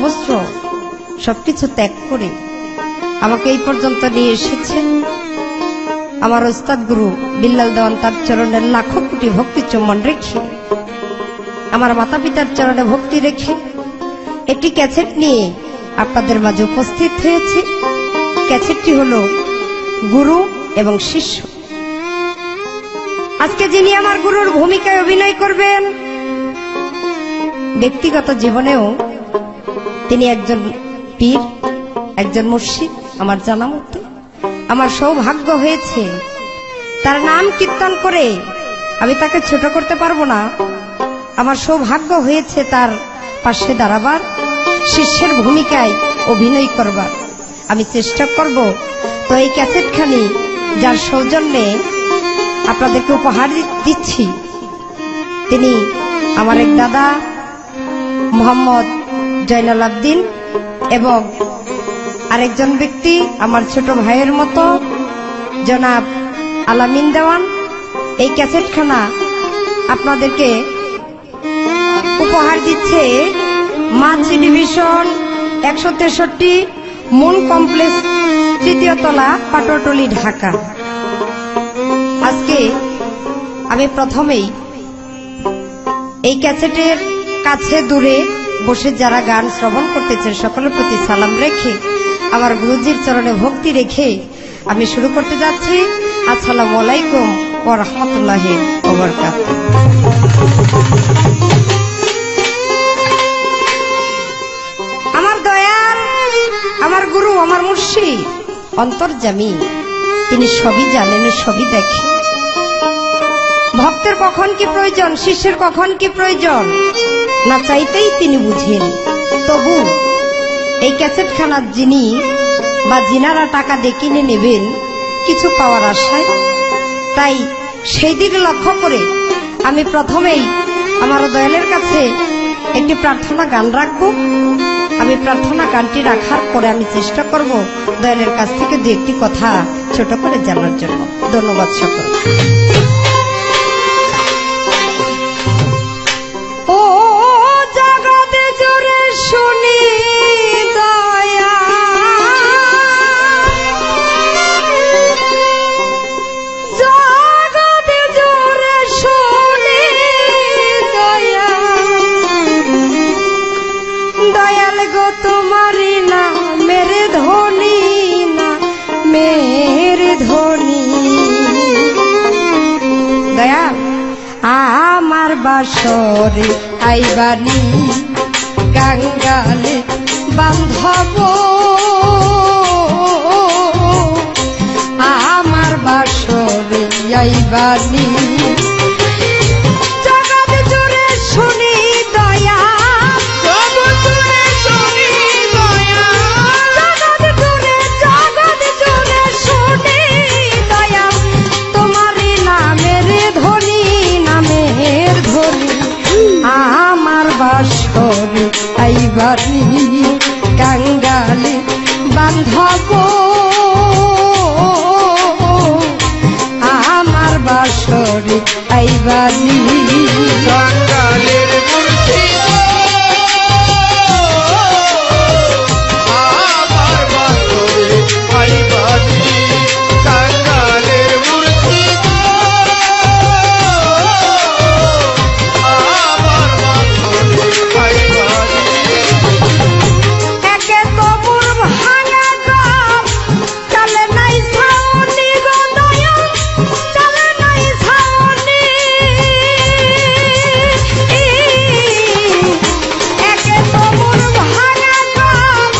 সর্বস্ব সবকিছু ত্যাগ করে আমাকে এই পর্যন্ত নিয়ে এসেছেন। আমার ওস্তাদ গুরু বিল্লাল দেওয়ান তার চরণের লাখো কোটি ভক্তি চুম্বন রেখে, আমার মাতা পিতার চরণে ভক্তি রেখে একটি ক্যাসেট নিয়ে আপনাদের মাঝে উপস্থিত হয়েছে। ক্যাসেটটি হলো গুরু এবং শিষ্য। আজকে যিনি আমার গুরুর ভূমিকায় অভিনয় করবেন, ব্যক্তিগত জীবনেও তিনি একজন পীর, একজন মুর্শিদ। আমার জানা মতো আমার সৌভাগ্য হয়েছে তার নাম কীর্তন করে, আমি তাকে ছোট করতে পারবো না, আমার সৌভাগ্য হয়েছে তার পাশে দাঁড়াবার, শিষ্যের ভূমিকায় অভিনয় করবার। আমি চেষ্টা করব। তো এই ক্যাসেটখানি যার সৌজন্যে আপনাদেরকে উপহার দিচ্ছি, তিনি আমার এক দাদা মোহাম্মদ জয়নাল আবদিন এবং আরেকজন ব্যক্তি আমার ছোট ভাইয়ের মতো জনাব আলামিন দেওয়ান। এই ক্যাসেটখানা আপনাদেরকে উপহার দিচ্ছে মাঝি ডিভিশন 163 মুন কমপ্লেক্স, 3য় তলা, পাটরটলি, ঢাকা। আজকে আমি প্রথমেই এই ক্যাসেটের কাছে দূরে বসে যারা গান শ্রবণ করতেছেন সকলের প্রতি সালাম রেখে, আমার গুরুজির চরণে ভক্তি রেখে আমি শুরু করতে যাচ্ছি। আসসালামু আলাইকুম ওয়া রাহমাতুল্লাহি ওয়া বারাকাতুহু। আমার দয়াল, আমার গুরু, আমার মুর্শিদ অন্তর্যামী, তিনি সবই জানেন, সবই দেখেন। ভক্তের কখন কি প্রয়োজন, শিষ্যের কখন কি প্রয়োজন না চাইতেই তিনি বুঝেন। তবু এই ক্যাসেটখানা যিনি বা যিনারা টাকা দিয়ে কিনে নেবেন কিছু পাওয়ার আশায়, তাই সেই দিকে লক্ষ্য করে আমি প্রথমেই আমার দয়ালের কাছে একটি প্রার্থনা গান রাখব। আমি প্রার্থনা গানটি রাখার পরে আমি চেষ্টা করব দয়ালের কাছ থেকে দু একটি কথা ছোট করে জানার জন্য। ধন্যবাদ সকল। ও জগতে জুড়ে শুনি দয়া, জগতে জুড়ে শুনি দয়া, দয়াল গো তোমারি না মেরে ধনী, না মেরে ধনী। দয়াল আমার বাসরে আইবানি গাঙ্গালে বান্ধব, আমার বাসরে আইবানি জগৎ জুড়ে শুনি দয়া, জগৎ জুড়ে শুনি দয়া, জগৎ জুড়ে শুনি দয়া, তোমারই নামের ধনী, নামের ধনী। আমার বাসরে আইবানি গাঙ্গালে বান্ধব, আমার বাসরে আইবানি গাঙ্গালের মুর্শিদ, আমার বাসরে আইবানি গাঙ্গালের মুর্শিদ, আমার বাসরে আইবানি। একে তো মোর ভাঙা গাম, চলে নাই ছাউনি গো দয়া, চলে নাই ছাউনি। একে তো মোর ভাঙা গাম,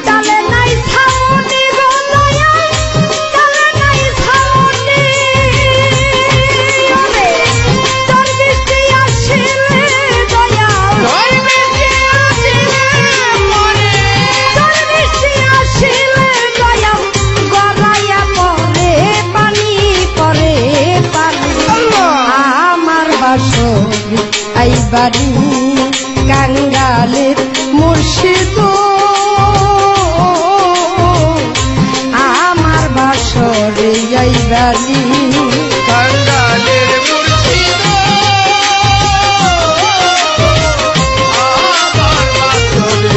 চলে নাই ছাউনি গো দয়া, চলে নাই ছাউনি। তোর বৃষ্টি আসিলে দয়া, তোর বৃষ্টি আসিলে মরে, তোর বৃষ্টি আসিলে দয়া, গড়াইয়া পরে পানি, পরে পানি। আমার বাসরে আইবানি কাঙ্গালের মুর্শিদ, আমার বাসরে আইবানি কাঙ্গালের মুর্শিদ, আমার বাসরে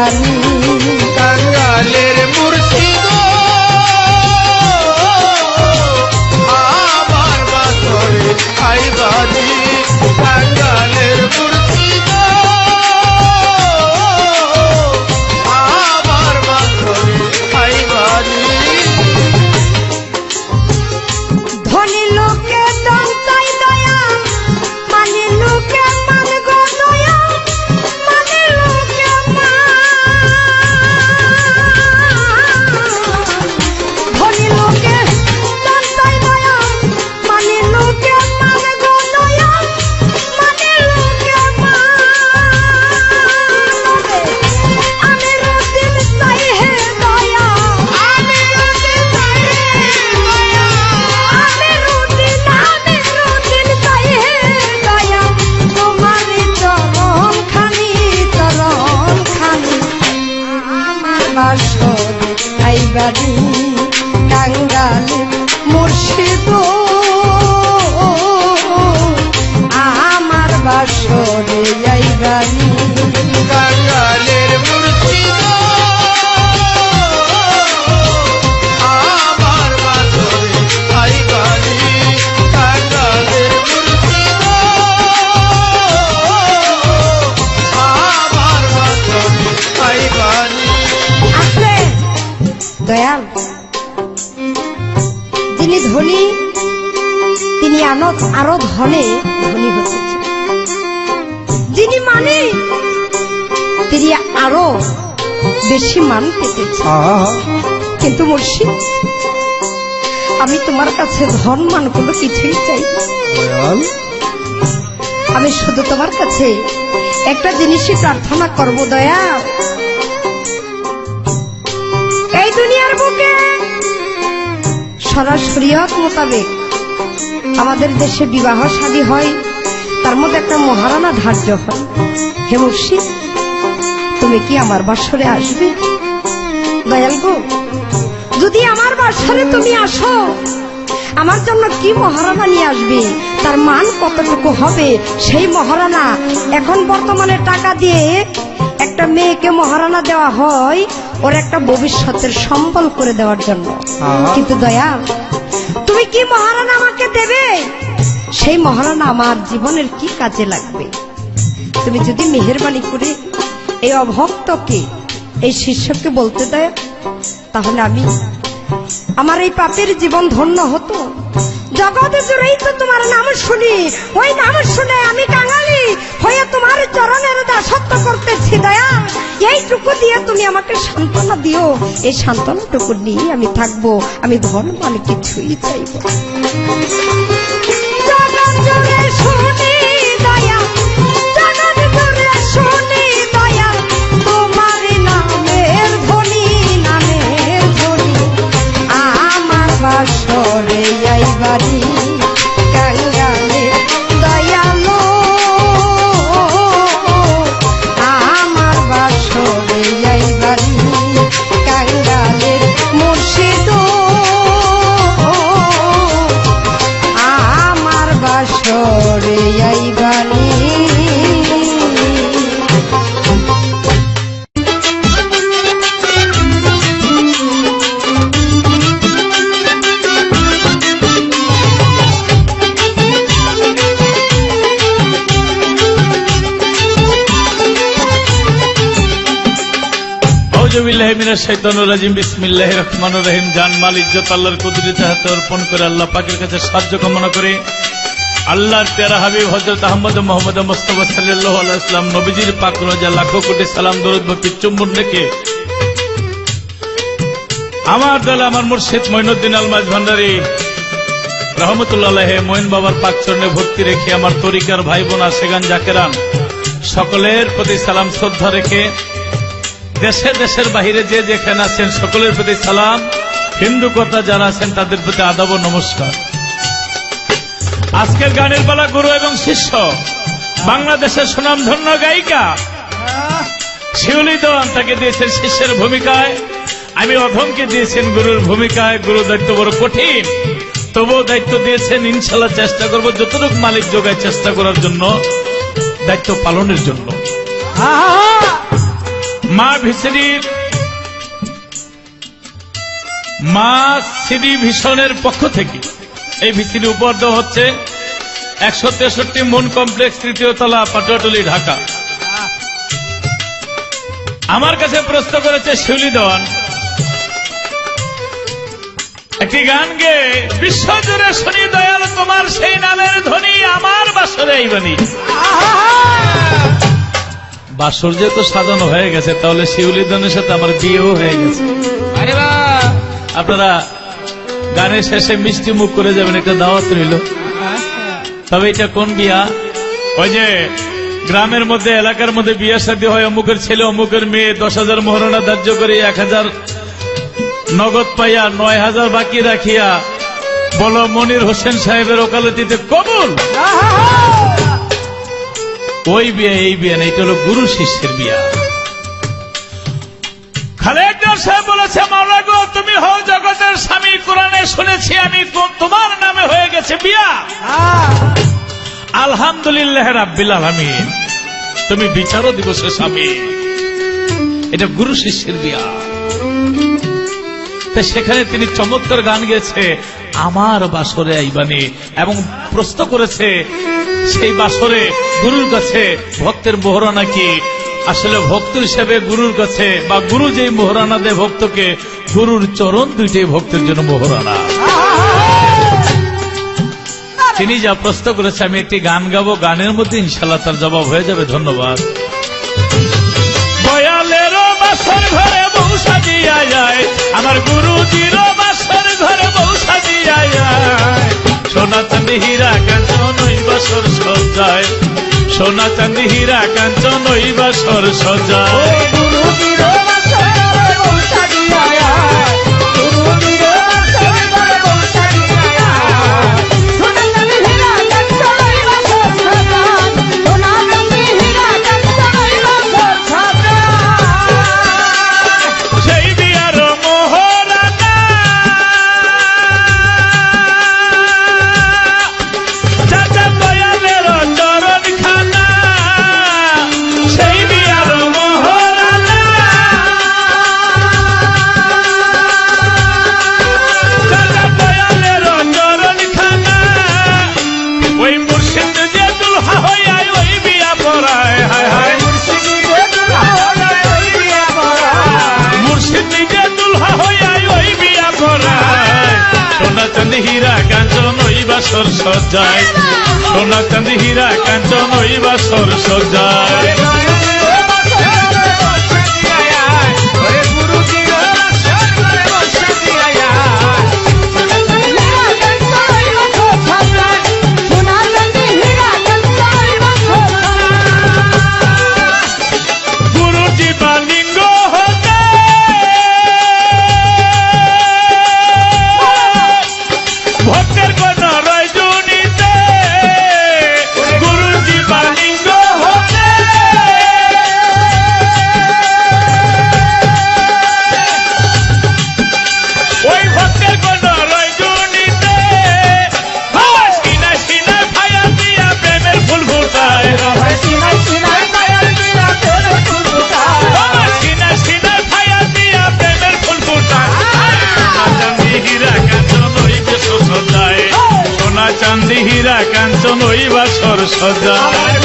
আইবানি কাঙ্গালের মুর্শিদ আমার বাসরে আইবানি কাঙ্গালের মুর্শিদ আমার বাসরে আইবানি ধনী লোকে দান চাই দয়া মানে লোকে মান গো দয়া মানে লোকে ধনী লোকে দান চাই দয়া মানে লোকে মান গো দয়া মানে লোকে আমি রতিন চাই হে দয়া আমি রতিন চাই হে দয়া আমি রতিন চাই হে দয়া তোমার চরণ খানি আমার বাসরে আইবানি কাঙ্গালে মুর্শিদ আমার বাসরে আইবানি কাঙ্গালের মুর্শিদ আমার বাসরে আইবানি কাঙ্গালের মুর্শিদ আমার বাসরে আইবানি আছে দয়াল যিনি ধনী তিনি আরো ধনে ধনী হতে চান। যিনি মানে তিনি আরো বেশি মান পেতে চান। কিন্তু মুর্শিদ আমি তোমার কাছে ধন মান কোনো কিছুই চাই না। আমি শুধু তোমার কাছে একটা জিনিসই প্রার্থনা করব দয়াল এই দুনিয়ার বুকে শরীয়ত মোতাবেক আমাদের দেশে বিবাহ শাদী হয়, তার মধ্যে একটা মহারানা ধার্য হয়। হে মুর্শিদ তুমি কি আমার বাসরে আসবে? দয়াল গো যদি আমার বাসরে তুমি আসো আমার জন্য কি মহারানা নিয়ে আসবে, তার মান কতটুকু হবে সেই মহারানা। এখন বর্তমানে টাকা দিয়ে একটা মেয়েকে মহারানা দেওয়া হয় ওর একটা ভবিষ্যতের সম্বল করে দেওয়ার জন্য, কিন্তু দয়াল তুমি কি মহারানা আমাকে দেবে? সেই মহারানা আমার জীবনের কি কাজে লাগবে? তুমি যদি মেহেরবানি করে এই অভক্তকে এই শিষ্যকে বলতে দেয় তাহলে আমি আমার এই পাপের জীবন ধন্য হতো। জগতে জুড়েই তো তোমার নাম শুনি, ওই নাম শুনে আমি কাঙালি হয়ে তোমার চরণের দাসত্ব করতেছি। দয়াল এইটুকু দিয়ে তুমি আমাকে সান্ত্বনা দিও, এই সান্ত্বনাটুকু নিয়ে আমি থাকবো, আমি ধন মানে কিছুই চাইব। জগৎ জুড়ে শুনি দয়া, জগৎ জুড়ে শুনি দয়া, তোমার নামের ধ্বনি, নামের ধ্বনি আমার বাসরে আইবানি কাঙ্গালে দয়ালো আমার বাসরে আইবানি কাঙ্গালে মুর্শিদ আমার বাসরে আইবানি। বিসমিল্লাহির রহমানির রহিম। জান মাল ইজ্জত আল্লাহর কুদরতের হাতে অর্পণ করে আল্লাহ পাকের কাছে সাহায্য কামনা করে আল্লাহর প্যারা হাবিব হযরত আহমদ মুহাম্মদ মুস্তাফা সাল্লাল্লাহু আলাইহি ওয়াসাল্লাম নবীজির পাক রোজা লাখো কোটি সালাম দরুদ ভক্তি চুম্বন রেখে আমার দল আমার মুর্শিদ মঈনুদ্দিন আলমাজ ভান্ডারী রহমতুল্লাহ আলাইহি মঈন বাবার পাক চরণে ভক্তি রেখে আমার তরিকার ভাই বোন আশেগান জাকেরান সকলের প্রতি সালাম শ্রদ্ধা রেখে দেশে দেশের বাহিরে যে যেখানে আছেন সকলের প্রতি সালাম, হিন্দু কথা যারা আছেন তাদের প্রতি আদাব ও নমস্কার। আজকের গানের বেলা গুরু এবং শিষ্য বাংলাদেশের সুনামধন্য গায়িকা শিউলি দেওয়ান তাকে দিয়েছেন শিষ্যের ভূমিকায়, আমি অধমকে দিয়েছেন গুরুর ভূমিকায়। গুরু দায়িত্ব বড় কঠিন, তবুও দায়িত্ব দিয়েছেন। ইনশাল্লাহ চেষ্টা করব যতটুকু মালিক যোগায় চেষ্টা করার জন্য, দায়িত্ব পালনের জন্য। মা ভিসিডির মা সিডি ভিশনের পক্ষ থেকে এই ভিসিডি উপহার দেওয়া হচ্ছে 163 মুন কমপ্লেক্স, 3য় তলা, পাটুয়াটুলি, ঢাকা। আমার কাছে প্রশ্ন করেছে শিউলি দেওয়ান একটি গান গে বিশ্বজুড়ে শুনি দয়াল তোমার সেই নামের ধ্বনি আমার বাসরে আইবানি। বাসর যেহেতু সাজানো হয়ে গেছে তাহলে শিউলি দেওয়ানের সাথে আমার বিয়েও হয়ে গেছে। আপনারা গানের শেষে মিষ্টি মুখ করে যাবেন, একটা দাওয়াত রইল। তবে এটা কোন বিয়া? ওই যে গ্রামের মধ্যে এলাকার মধ্যে বিয়া শাদী হয়, অমুকের ছেলে অমুকের মেয়ে 10,000 মোহরানা ধার্য করে 1,000 নগদ পাইয়া 9,000 বাকি রাখিয়া বলো মনির হোসেন সাহেবের ওকালতিতে কবুল। ওই বিয়া এই বিয়া না, এটা হলো গুরু শিষ্যের বিয়া। খালেদ সাহেব বলেছে মাওলা গো তুমি হও জগতের স্বামী, কোরআনে শুনেছি আমি তোমার নামে হয়ে গেছে বিয়া। আলহামদুলিল্লাহ রাব্বিল আলামিন, তুমি বিচারও দিবসের স্বামী। এটা গুরু শিষ্যের বিয়া। তাই সেখানে তিনি চমৎকার গান গেয়েছে আমার বাসরে আইবানি, এবং প্রশ্ন করেছে সেই বাসরে গুরুর কাছে ভক্তের মোহরানা কি। আসলে ভক্ত হিসেবে গুরুর কাছে বা গুরু যেই মোহরানা দেয় ভক্তকে, গুরুর চরণ দুইটাই ভক্তের জন্য মোহরানা। তিনি যা প্রশ্ন করেছে আমি একটি গান গাবো, গানের মধ্যে ইনশাল্লাহ তার জবাব হয়ে যাবে। ধন্যবাদ। দয়ালেরও বাসর ঘরে বউ সাজিয়া যায়, আমার গুরুজির বাসর ঘরে বউ সাজিয়া যায়। সোনা চাঁদি হীরা কাঞ্চন ওই বাসর সজ্জায়, সোনা চাঁদি হীরা কাঞ্চন ওই বাসর সজ্জায়। সজ্জায় সোনা চাঁদি হীরা কাঞ্চন ওই বাসর সজ্জায়। চাঁদি হীরা কাঞ্চন ওই বাসর সজ্জায়।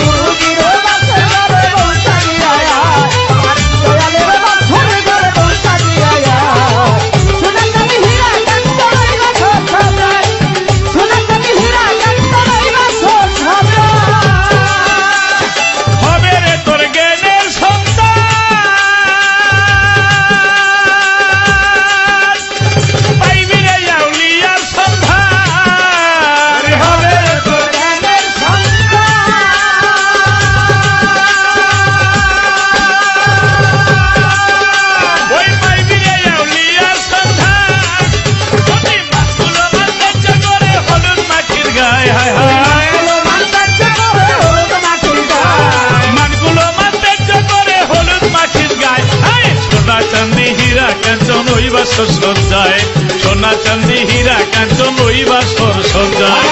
সজ্জায় সোনা চাঁদি হীরা কাঞ্চন ওই বাসর সজ্জায়।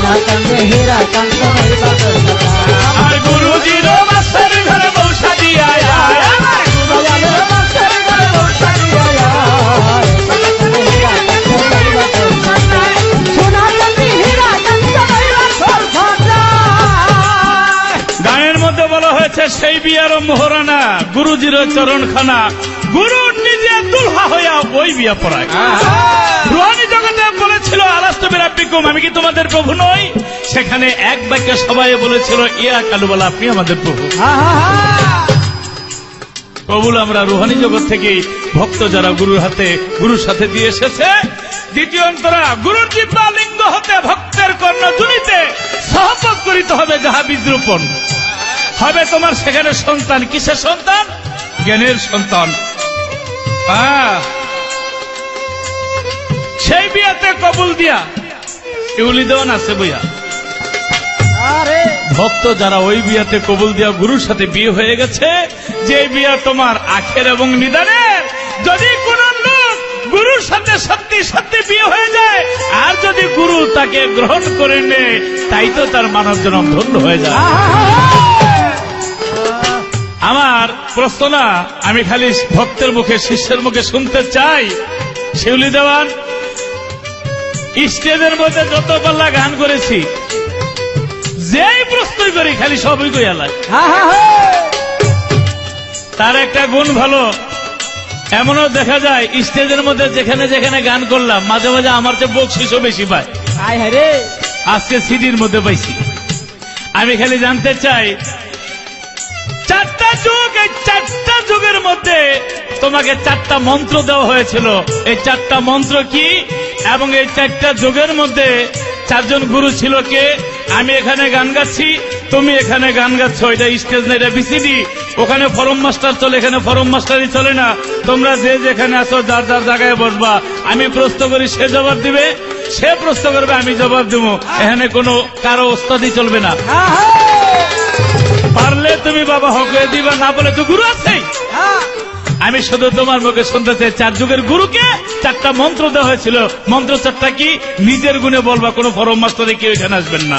সোনা চাঁদে হীরা কাঞ্চন হইবা তোর সদাই আর গুরুজির মাসের ঘরে বৌসা দিয়া আয়। দয়ালের মাসের ঘরে বর্ষা দিয়া আয়। সোনা চাঁদে হীরা কাঞ্চন হইবা তোর সদাই গানের মধ্যে বলা হয়েছে সেই বিয়ার মোহরানা গুরুজির চরণখানা গুরুর নিজে দুলহা হইয়া ওই বিয়া পড়ায়। রুহানি জগতে বলেছিল আলাস্তু বিরাব্বিকুম, আমি কি তোমাদের প্রভু নই? সেখানে এক বাক্যে সবাই বলেছিল ইয়া কালুবালা, আপনি আমাদের প্রভু। কবুল আমরা রুহানি জগৎ থেকে ভক্ত যারা গুরুর হাতে গুরুর সাথে দিয়ে এসেছে। দ্বিতীয় অন্তরা গুরুর জিহ্বা লিঙ্গ হতে ভক্তের কর্ণ জুড়িতে সহপত করিতে হবে যাহা বীজ রোপণ হবে তোমার সেখানে সন্তান। কিসের সন্তান? জ্ঞানের সন্তান। সেই বিয়াতে কবুল দিয়া শিউলি দেওয়ান আছে বইয়া ভক্ত যারা ওই বিয়াতে কবুল দিয়া গুরুর সাথে বিয়ে হয়ে গেছে, যে বিয়া তোমার আখের এবং নিদানের। যদি কোন লোক গুরুর সাথে সত্যি সত্যি বিয়ে হয়ে যায় আর যদি গুরু তাকে গ্রহণ করে নেয়, তাই তো তার মানব জন্ম ধন্য হয়ে যায়। আমার প্রশ্ন না, আমি খালি ভক্তের মুখে শিষ্যের মুখে শুনতে চাই। শিউলি দেওয়ান স্টেজের মধ্যে যত পাল্লা গান করেছি, যেই প্রশ্নই করি খালি সবই কই আলায়। তার একটা গুণ ভালো, এমনও দেখা যায় স্টেজের মধ্যে যেখানে যেখানে গান করলাম মাঝে মাঝে আমার চেয়ে বকশিসও বেশি পায়। আজকে সিডির মধ্যে পাইছি। আমি খালি জানতে চাই, চারটা যুগ, এই চারটা যুগের মধ্যে তোমাকে চারটা মন্ত্র দেওয়া হয়েছিল। এই চারটা মন্ত্র কি এবং এই চারটা যুগের মধ্যে চারজন গুরু ছিল কে? আমি এখানে গান গাচ্ছি, তুমি এখানে গান গাচ্ছ, এটা স্টেজ না, এটা বিসিডি। ওখানে ফরম মাস্টার চলে, এখানে ফরম মাস্টারই চলে না। তোমরা যে যেখানে আছো যার যার জায়গায় বসবা। আমি প্রশ্ন করি, সে জবাব দিবে, সে প্রশ্ন করবে, আমি জবাব দেব। এখানে কোনো কারো ওস্তাদি চলবে না। পারলে তুমি বাবা হকে দিবা, না বলে তো গুরু আছেই। আমি শুধু তোমার মুখে শুনতে চাই, চার যুগের গুরুকে চারটা মন্ত্র দেওয়া হয়েছিল। মন্ত্র চারটা কি? নিজের গুণে বলবা, কোনো ফরম মাস্টারে কেউ এখানে আসবেন না।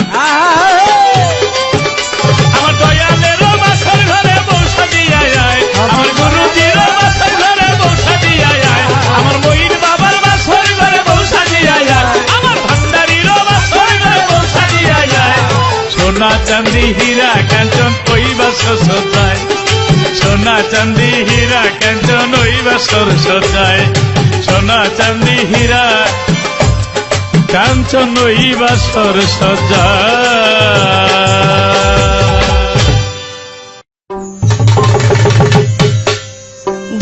আমার দয়ালের মাসের ঘরে বৌসা দিয়া আয়, আমার গুরুজির মাসের ঘরে বৌসা দিয়া আয়, আমার মহির বাবার মাসের ঘরে বৌসা দিয়া আয়, আমার ভান্ডারির মাসের ঘরে বৌসা দিয়া আয়। সোনা চাঁদি হীরা কাঞ্চন ওই বাসর সজ্জায়, সোনা চাঁদি হীরা কাঞ্চন ওই বাসর সজ্জায়, সোনা চাঁদি হীরা কাঞ্চন ওই বাসর সজ্জায়।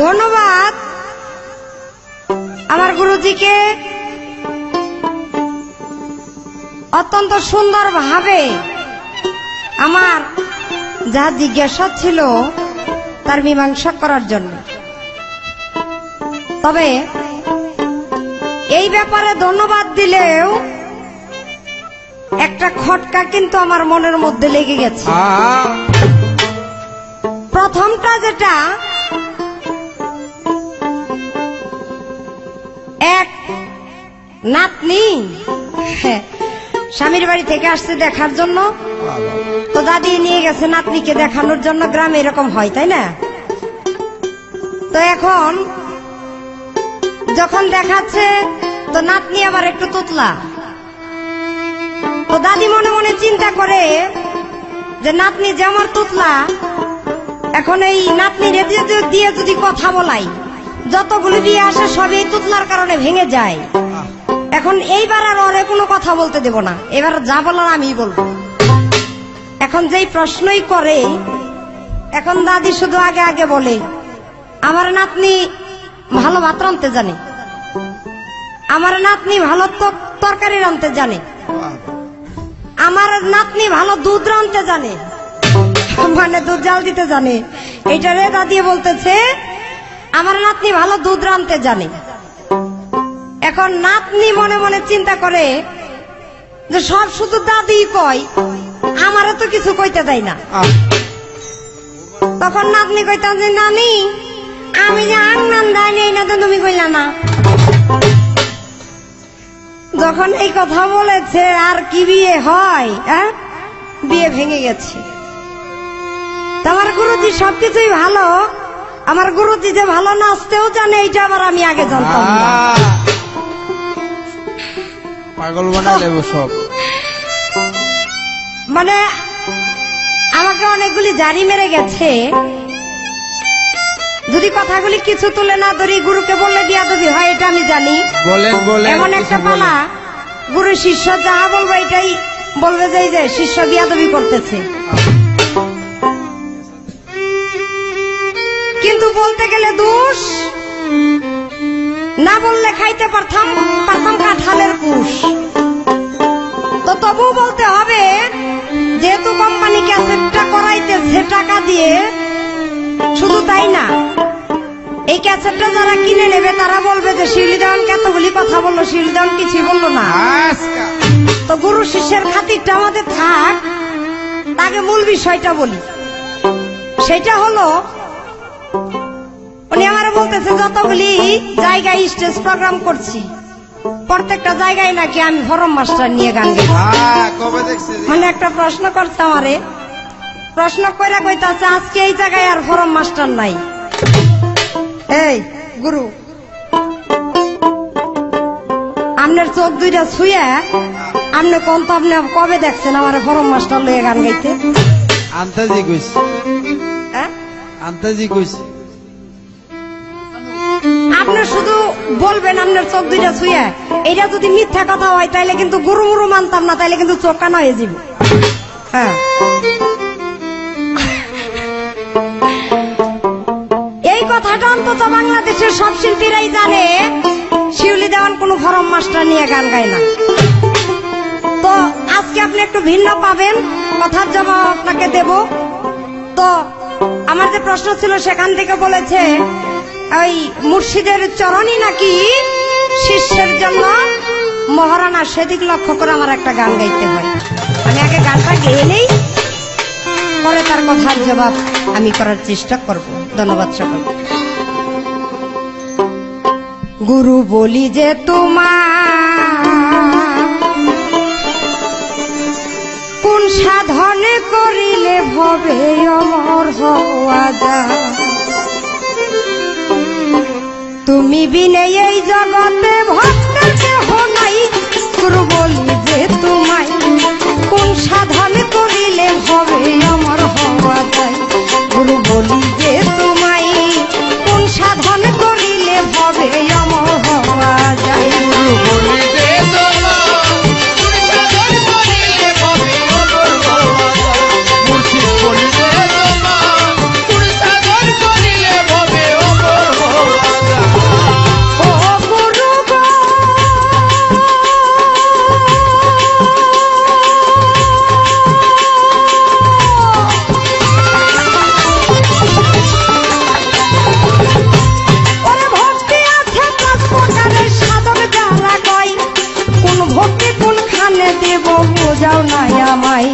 ধন্যবাদ আমার গুরুজিকে। অত্যন্ত সুন্দর ভাবে আমার যা জিজ্ঞাসা ছিল তার মীমাংসা করার জন্য। তবে এই ব্যাপারে ধন্যবাদ দিলেও একটা খটকা কিন্তু আমার মনের মধ্যে লেগে গেছে। প্রথমটা যেটা, এক নাতনি স্বামীর বাড়ি থেকে আসছে দেখার জন্য, তো দাদি নিয়ে গেছে নাতনিকে দেখানোর জন্য। গ্রামে এরকম হয়, তাই না? তো এখন যখন দেখাচ্ছে তো নাতনি আবার একটু তুতলা। তো দাদি মনে মনে চিন্তা করে যে নাতনি যে আমার তুতলা, এখন এই নাতনি দিয়ে যদি কথা বলাই, যতগুলো বিয়ে আসে সবই তুতলার কারণে ভেঙে যায়। এখন এইবার আর ওরে কোনো কথা বলতে দেব না, এবার যা বলার আমিই বলবো। এখন যেই প্রশ্নই করে, এখন দাদি শুধু আগে আগে বলে, আমার নাতনি ভালো ভাত রাঁধতে জানে, আমার নাতনি ভালো তরকারি রাঁধতে জানে, আমার নাতনি ভালো দুধ রাঁধতে জানে, মানে দুধ জাল দিতে জানে। এইটারে দাদি বলতেছে আমার নাতনি ভালো দুধ রাঁধতে জানে। এখন নাতনি মনে মনে চিন্তা করে যে সব শুধু দাদি কয়, আমারও তো কিছু কইতে দেয় না। তখন নাতনি কইতাম যে নানি, আমি যে আংনান দেয় নেই না, তো তুমি কইলা না। যখন এই কথা বলেছে আর কি বিয়ে হয়, হ্যাঁ বিয়ে ভেঙে গেছে। তা আমার গুরুজি সবকিছুই ভালো, আমার গুরুজি যে ভালো নাচতেও জানে এইটা আবার আমি আগে জানতাম না। পাগল বানাই দেবো সব। মানে আমাকে অনেকগুলি জারি মেরে গেছে, যদি কথাগুলি কিছু তুলে না ধরি গুরুকে বললে বিয়াদবি হয় এটা আমি জানি। বলেন বলেন এমন একটা কিছু পালা গুরু শিষ্য যাহা বলবে এটাই বলবে যে এই যে শিষ্য বিয়াদবি করতেছে। কিন্তু বলতে গেলে দোষ, না বললে খাইতে পারতাম কাঁঠালের কুশ। তো তবু বলতে হবে, যেহেতু কোম্পানি ক্যাসেটটা করাইতেছে টাকা দিয়ে, শুধু তাই না এই ক্যাসেটটা যারা কিনে নেবে তারা বলবে যে শিউলি দেওয়ান কতগুলি কথা বললো, শিউলি দেওয়ান কিছুই বললো না। আজকা। তো গুরু শিষ্যের খাতিরটা আমাদের থাক, তাকে মূল বিষয়টা বলি। সেটা হলো উনি আমার বলতেছে যতগুলি জায়গায় স্টেজ প্রোগ্রাম করছি প্রত্যেকটা জায়গায় নাকি আমি ফরম মাস্টার নিয়ে গান গাই। কবে দেখছে? মানে একটা প্রশ্ন করছে আমারে, প্রশ্ন কইরা কইতাছে আজকে এই জায়গায় আর ফরম মাস্টার নাই। এই গুরু, আপনার চোখ দুইটা ছুঁয়ে আপনি কোন তো আপনি কবে দেখছেন আমার ফরম মাস্টার লইয়া গান গাইতে? আন্তাজি কইছে, হ্যাঁ? আন্তাজি কইছে। আপনি শুধু বলবেন আপনার চোখ দুইটা ছুঁয়ে, এটা যদি মিথ্যা কথা হয় তাইলে কিন্তু গুরু মুরু মানতাম না, তাইলে কিন্তু চোখ কানা হয়ে যাব। হ্যাঁ, এই কথাটা অন্তত বাংলাদেশের সব শিল্পীরাই জানে শিউলি দেওয়ান কোন ফরম মাস্টার নিয়ে গান গায় না। তো আজকে আপনি একটু ভিন্ন পাবেন, কথার জবাব আপনাকে দেব। তো আমার যে প্রশ্ন ছিল সেখান থেকে বলেছে ওই মুর্শিদের চরণই নাকি শিষ্যের জন্য মহারানা, সেদিক লক্ষ্য করে আমার একটা গান গাইতে হয়। আমি আগে গানটা গেয়ে নেই, পরে তার কথার জবাব আমি করার চেষ্টা করব। ধন্যবাদ সকল। গুরু বলি যে তোমার কোন সাধনে করিলে ভবে অমর হওয়া যায়, তুমি বিনে এই জগতে ভক্তের কেহ নাই। গুরু বলি যে তোমায় কোন সাধন করিলে হবে অমর হওয়া যায়। গুরু বলি যে তোমায় কোন সাধন করিলে হবে অমর হওয়া যায়। গুরু বলি যে তোমার কোন সাধন করিলে হবে অমর হওয়া যায়। মুর্শিদ বলি যে তোমার কোন সাধন করিলে হবে অমর হওয়া যায়। ও গুরু গো, ওরে ভক্তি আছে পাঁচ প্রকারের সাধন যারা কয়, কোন ভক্তি কোনখানে দেব বোঝাও নাই আমায়।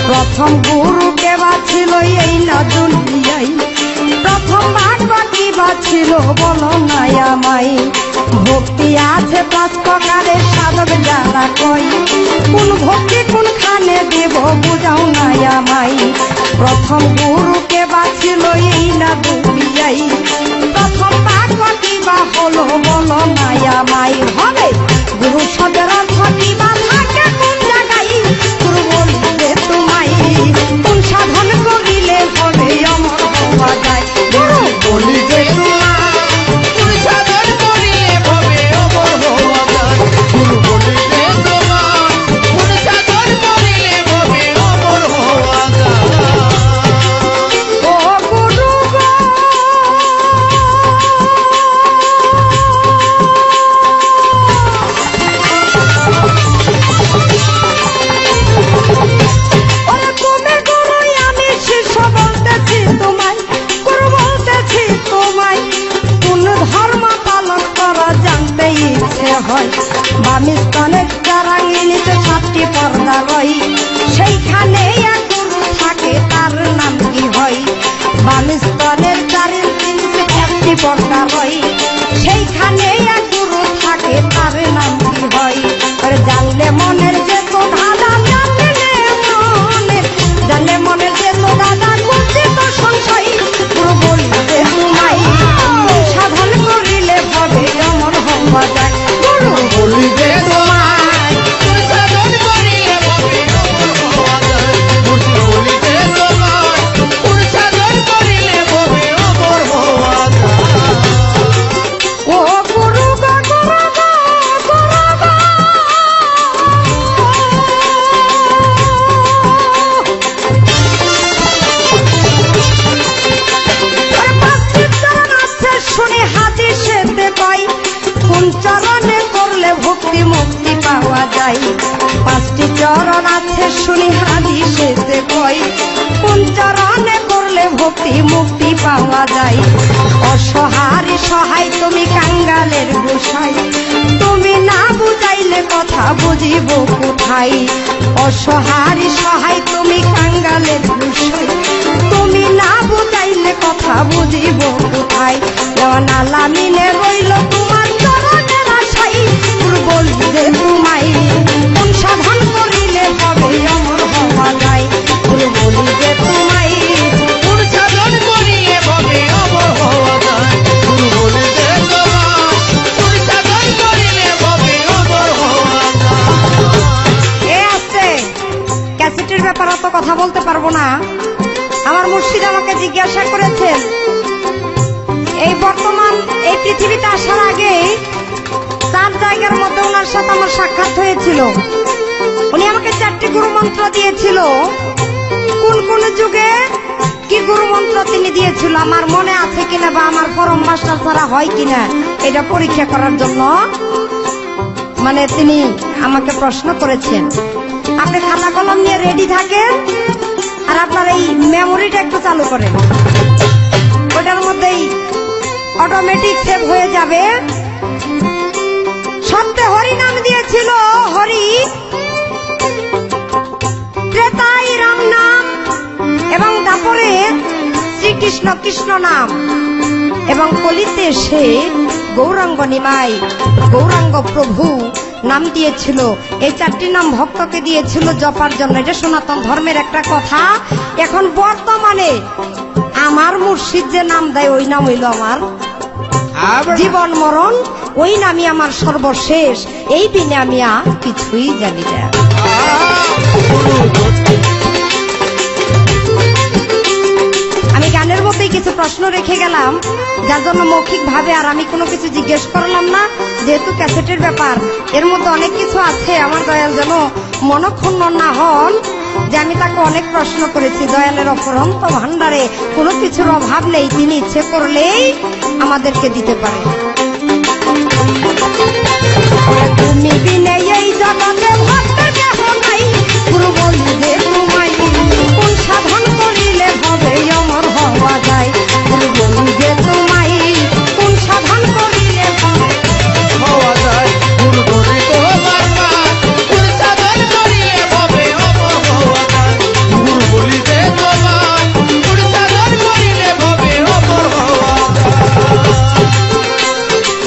প্রথম গুরুকে বাছিল এই না দুনিয়ায়, প্রথম ভাগ্য কি বাছিল বলো নাই আমায়। ভক্তি আছে পাঁচ প্রকারের সাধক যারা কয়, কোন ভক্তি কোনখানে দেব বোঝাও নাই আমায়। প্রথম গুরুকে বাছিল এই না দুনিয়ায়, প্রথম ভাগ্য কি বা হলো বলো নাই আমায়। হবে গুরু শব্দের অর্থ কি বা থাকে কোন জায়গায়? গুরু বলি যে তোমায় কোন সাধন করিলে হবে অমর হওয়া যায়। গুরু বলি যে তোমায় কোন সাধন করিলে হবে অমর হওয়া যায়। গুরু বলি যে তোমার কোন সাধন করিলে হবে অমর হওয়া যায়। ও গুরু গো, মনের যে তো ধাঁধা জানলে মনের যে তো দাদা করছে তো সংশয় গুরু বলিতে তোমায় সাধন করিলে ভবে অমর হওয়া যায় গুরু বলিতে তোমায় তুই সাধন করিলে ভবে অমর হওয়া যায় মুর্শিদ বলিতে তোমায় তুই সাধন করিলে ভবে অমর হওয়া যায় ও গুরু গো গুরু গো গুরু গো আর পাঁচটি চরণ আছে শুনে হাদিসেতে পাই কোন চরণে করলে ভক্তি মুক্তি পাওয়া যায় পাঁচটি চরণ আছে শুনে হাদিসেতে পাই কোন চরণে করলে ভক্তি মুক্তি পাওয়া যায় অসহারি সহায় তুমি কাঙ্গালের গোসাই তুমি না বুঝাইলে কথা বুঝিব কোথায় অসহারি সহায় তুমি কাঙ্গালের গোসাই তুমি না বুঝাইলে কথা বুঝিব কোথায় নালা মিলে রইল তোমার চরণের আশাই গুরু বলিতে তোমায় কোন সাধন করিলে হবে অমর হওয়া যায় গুরু বলিতে তোমায় তুই সাধন করিলে ভবে অমর হওয়া যায় গুরু বলিতে তোমায় তুই সাধন করিলে ভবে অমর হওয়া যায় এ আছে ক্যাসেটের ব্যাপারে তো কথা বলতে পারবো না আমার মুর্শিদ আমাকে জিজ্ঞাসা করেছেন এই বর্তমান এই পৃথিবীতে আসার আগে 4 জায়গার মধ্যে ওনার সাথে আমার সাক্ষাৎ হয়েছিল উনি আমাকে 4টি গুরু মন্ত্র দিয়েছিল কোন কোন যুগে কি গুরু মন্ত্র তিনি দিয়েছিল আমার মনে আছে কিনা বা আমার পরম মাস্টার ছাড়া হয় কিনা এটা পরীক্ষা করার জন্য মানে তিনি আমাকে প্রশ্ন করেছেন আপনি খাতা কলম নিয়ে রেডি থাকেন আর আপনার এই মেমোরিটা একটু চালু করেন ওটার মধ্যেই অটোমেটিক সেভ হয়ে যাবে সত্যে হরি নাম দিয়েছিল হরি ত্রেতায় রাম নাম এবং তারপরে শ্রীকৃষ্ণ কৃষ্ণ নাম এবং কলিতে সে গৌরাঙ্গ নিমাই গৌরাঙ্গ প্রভু নাম দিয়েছিল এই 4টি নাম ভক্তকে দিয়েছিল জপার জন্য এটা সনাতন ধর্মের একটা কথা এখন বর্তমানে আমার মুর্শিদ যে নাম দেয় ওই নাম হইল আমার জীবন মরণ ওই নামই আমার সর্বশেষ এই দিনে আমি আর কিছুই জানি না আমি গানের মধ্যেই কিছু প্রশ্ন রেখে গেলাম যার জন্য মৌখিক ভাবে আর আমি কোনো কিছু জিজ্ঞেস করলাম না যেহেতু ক্যাসেটের ব্যাপার এর মধ্যে অনেক কিছু আছে আমার দয়াল যেন মনক্ষুণ্ণ না হন যে আমি তাকে অনেক প্রশ্ন করেছি দয়ালের অপরন্ত ভান্ডারে কোনো কিছুর অভাব নেই তিনি ইচ্ছে করলেই আমাদেরকে দিতে পারে তুমি বিনে এই জগতে ভক্তের কেহ নাই গুরু বলিতে তোমায় কোন সাধন করিলে হবে অমর হওয়া যায় গুরু বলিতে তোমায় কোন সাধন করিলে হবে হওয়া যায় গুরু বলিতে তোমায় তুই সাধন করিলে ভবে অমর হওয়া যায় গুরু বলিতে তোমায় তুই সাধন করিলে ভবে অমর হওয়া যায়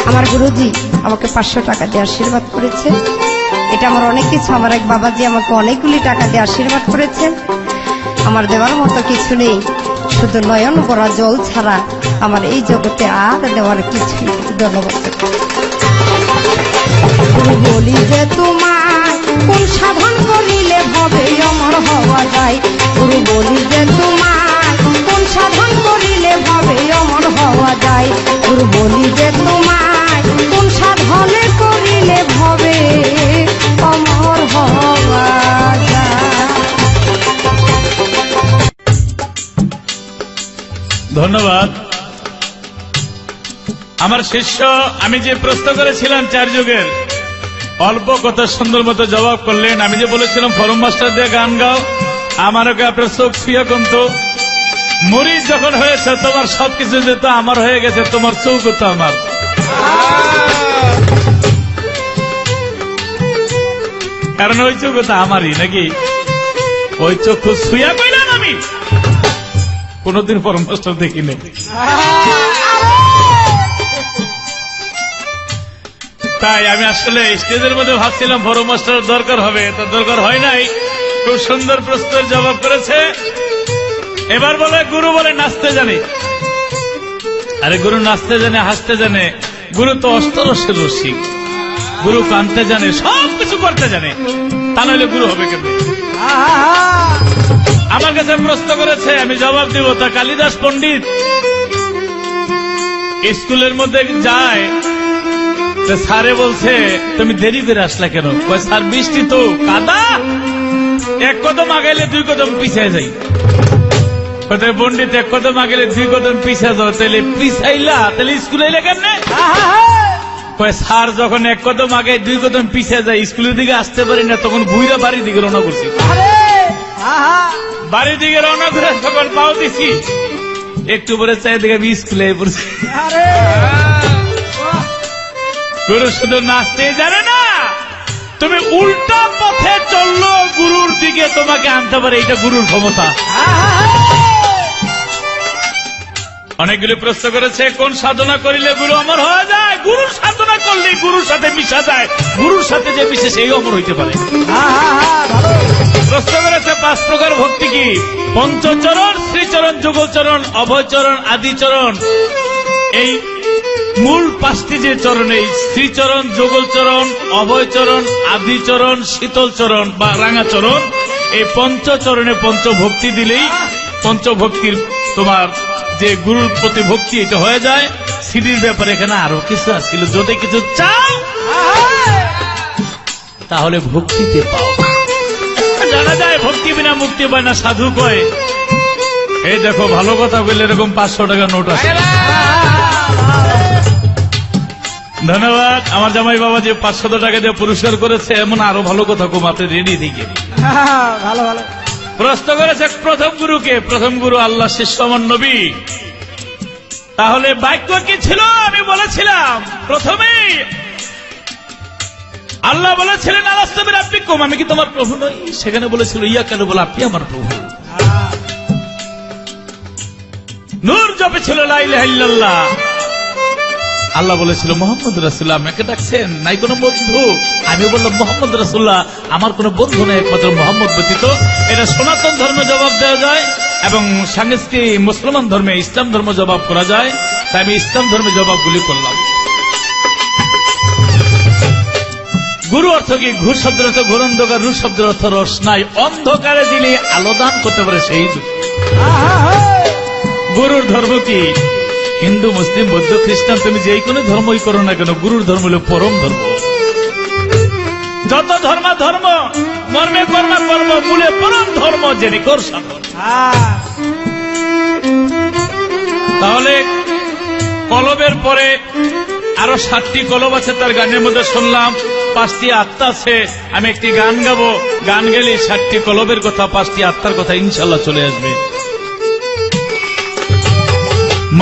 আমার গুরুজি আমাকে 500 টাকা দিয়ে আশীর্বাদ করেছে এটা আমার অনেক কিছু আমার এক বাবাজি আমাকে অনেকগুলি টাকা দিয়ে আশীর্বাদ করেছেন আমার দেওয়ার মতো কিছু নেই শুধু নয়ন ভরা জল ছাড়া আমার এই জগতে আর দেওয়ার কিছু নেই ধন্যবাদ গুরু বলি যে তোমায় কোন সাধন করিলে ভবে অমর হওয়া যায় গুরু বলি যে তোমায় কোন সাধন করিলে ভবে অমর হওয়া যায় গুরু বলি যে তোমায় কোন সাধনে করিলে ভবে অমর হওয়া যায় ধন্যবাদ আমার শিষ্য আমি যে প্রশ্ন করেছিলাম 4 যুগের অল্প কথা সুন্দর মতো জবাব করলেন আমি যে বলেছিলাম ফরম মাস্টার দিয়ে গান গাও আমারও আপনার চোখ ছুঁয়ে কমতো মরিচ যখন হয়েছে তোমার সবকিছু যেত আমার হয়ে গেছে তোমার চোখ তো আমার কারণ ওই চোখ তো আমারই নাকি ওই চক্ষু ছুঁয়া কইলাম আমি কোনদিন ফরম মাস্টার দেখিনি তাই আমি আসলে স্টেজের মধ্যে ভাবছিলাম বড় মাস্টারের দরকার হবে, তো দরকার হয় নাই। খুব সুন্দর প্রশ্নের জবাব করেছে। এবার বলে গুরু বলে নাচতে জানে। আরে গুরু নাচতে জানে, হাসতে জানে, গুরু তো অষ্টরসের রসিক, গুরু কানতে জানে, সব কিছু করতে জানে, তা নইলে গুরু হবে কেন? আমার কাছে প্রশ্ন করেছে, আমি জবাব দিব। তা কালিদাস পণ্ডিত স্কুলের মধ্যে যায়, তো স্যারে বলছে তুমি দেরি করে আসলা কেন? কয় স্যার বৃষ্টি তো, কাদা, এক কদম আগাইলে দুই কদম পিছিয়ে যাই। পণ্ডিত এক কদম আগাইলে দুই কদম পিছিয়ে যাও, তাহলে পিছাইলা, তাহলে স্কুলে এলে কেমনে? কয় স্যার যখন এক কদম আগে দুই কদম পিছিয়ে যায়, স্কুলের দিকে আসতে পারি না, তখন বুইরা বাড়ির দিকে রওনা করছি। বাড়ির দিকে রওনা করে তখন পাও দিছি, একটু পরে চাই দিকে আমি স্কুলে পড়ছি। গুরু শুধু নাচতেই জানে না, তুমি উল্টা পথে চললো গুরুর দিকে তোমাকে আনতে পারে, এটা গুরুর ক্ষমতা। অনেকগুলি প্রশ্ন করেছে, কোন সাধনা করিলে গুরু অমর হয়ে যায়? গুরুর সাধনা করলে গুরুর সাথে মিশা যায়, গুরুর সাথে যে মিশে সেই অমর হইতে পারে। প্রশ্ন করেছে, 5 প্রকার ভক্তি কি? পঞ্চচরণ, শ্রীচরণ, যুগলচরণ, অভয়চরণ, আদিচরণ। এই মূল 5টি যে চরণ, এই শ্রীচরণ, যুগলচরণ, অভয়চরণ, আদিচরণ, শীতলচরণ বা রাঙাচরণ, এই পঞ্চচরণে পঞ্চভক্তি দিলেই পঞ্চভক্তির তোমার যে গুরুর প্রতি ভক্তি এটা হয়ে যায়। সিডির ব্যাপারে এখানে আরো কিছু আসছিল, যদি কিছু চাও তাহলে ভক্তিতে পাও। জানা যায় ভক্তি বিনা মুক্তি পায় না, সাধু কয়। এই দেখো ভালো কথা বললে এরকম 500 টাকা নোট আছে। ধন্যবাদ আমার জামাই বাবা যে 500 টাকা দিয়ে পুরস্কার করেছে, এমন আরো ভালো কথা কমাতে রেডি থেকে। ভালো ভালো। প্রশ্ন করেছে প্রথম গুরুকে। প্রথম গুরু আল্লাহ, শিষ্য আমার নবী। তাহলে বাক্য কি ছিল? আমি বলেছিলাম প্রথমেই আল্লাহ বলেছিলেন আলাস্তু বিরাব্বিকুম, আমি কি তোমার প্রভু নই? সেখানে বলেছিল ইয়া কেন বলে আপনি আমার প্রভু। নূর জপেছিল লা ইলাহা ইল্লাল্লাহ। আল্লাহ বলেছিল মোহাম্মদ রাসূলুল্লাহ, আমাকে ডাকছেন, নাই কোনো বন্ধু? আমি বললাম মোহাম্মদ রাসূলুল্লাহ, আমার কোনো বন্ধু নেই একমাত্র মোহাম্মদ ব্যতীত। এটা সনাতন ধর্মে জবাব দেওয়া যায় এবং সাংস্কৃতিক মুসলমান ধর্মে, ইসলাম ধর্ম জবাব করা যায়। তাই আমি ইসলাম ধর্মে জবাবগুলি করলাম। গুরু অর্থ কি? ঘুর শব্দের অর্থ ঘোর অন্ধকার, রূপ শব্দের অর্থ রোশনাই। অন্ধকারে দিলে আলো দান করতে পারে সেই গুরুর ধর্ম কি? হিন্দু, মুসলিম, বৌদ্ধ, খ্রিস্টান, তুমি যেই কোনো ধর্মই করো না কেন, গুরুর ধর্ম হল পরম ধর্ম। যত ধর্ম ধর্ম, মর্মে কর্ম কর্ম, মূলে পরম ধর্ম, যিনি কর সাধন। তাহলে কলবের পরে আরো 7টি কলব আছে, তার গানের মধ্যে শুনলাম 5টি আত্মা আছে। আমি একটি গান গাবো, গান গেলে 7টি কলবের কথা, 5টি আত্মার কথা ইনশাল্লাহ চলে আসবে।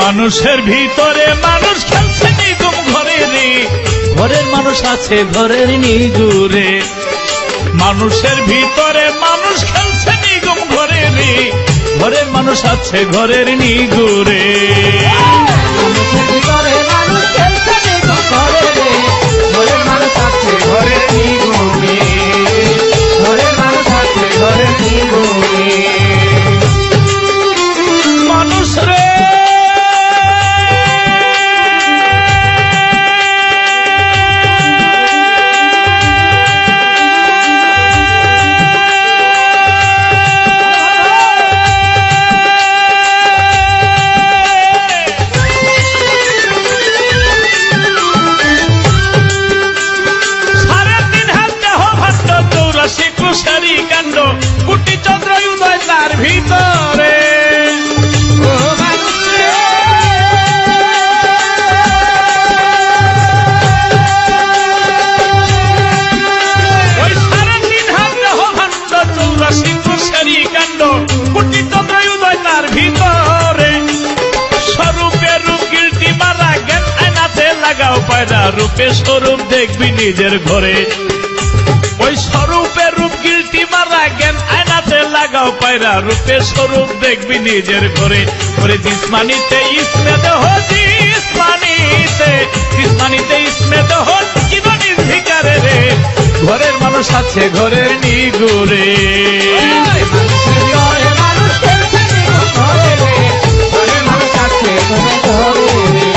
মানুষের ভিতরে মানুষ খেলছে নিগুম ঘরে রে, ঘরের মানুষ আছে ঘরের নিগুরে। মানুষের ভিতরে মানুষ খেলছে নিগুম ঘরে রে, ঘরের মানুষ আছে ঘরের নিগুরে। মানুষের ভিতরে মানুষ খেলছে নিগুম ঘরে রে, ঘরের মানুষ আছে ঘরের নিগুরে, ঘরের মানুষ আছে ঘরের নিগুরে। মানুষ রে কাণ্ড, কুটি চন্দ্র উদয় তার ভিতরে। ও মানুষ রে, ওই 3.5 হাত দেহ ভাণ্ড, 84 কোষারি কাণ্ড, কুটি চন্দ্র উদয় তার ভিতরে। স্বরূপে রূপ গিলটি মারা, জ্ঞান আয়নাতে লাগাও পায়রা, রূপে স্বরূপ দেখবি নিজের ঘরে। ওই স্বরূপের রূপ গিলটি মারা, জ্ঞান আয়নাতে লাগাও পায়রা, রূপের স্বরূপ দেখবি নিজের ঘরে। ওরে জিসমানিতে ইসমে দেহ জিসমানি, নিতে কৃষ্ণানিতে স্মেত হন জীবন নির্ভিকারে রে ঘরের মানুষ আছে ঘরের নিগুরে মানুষের ঘরে মানুষ খেলছে নিগুম ঘরে রে ঘরের মানুষ আছে ঘরে ঘরে রে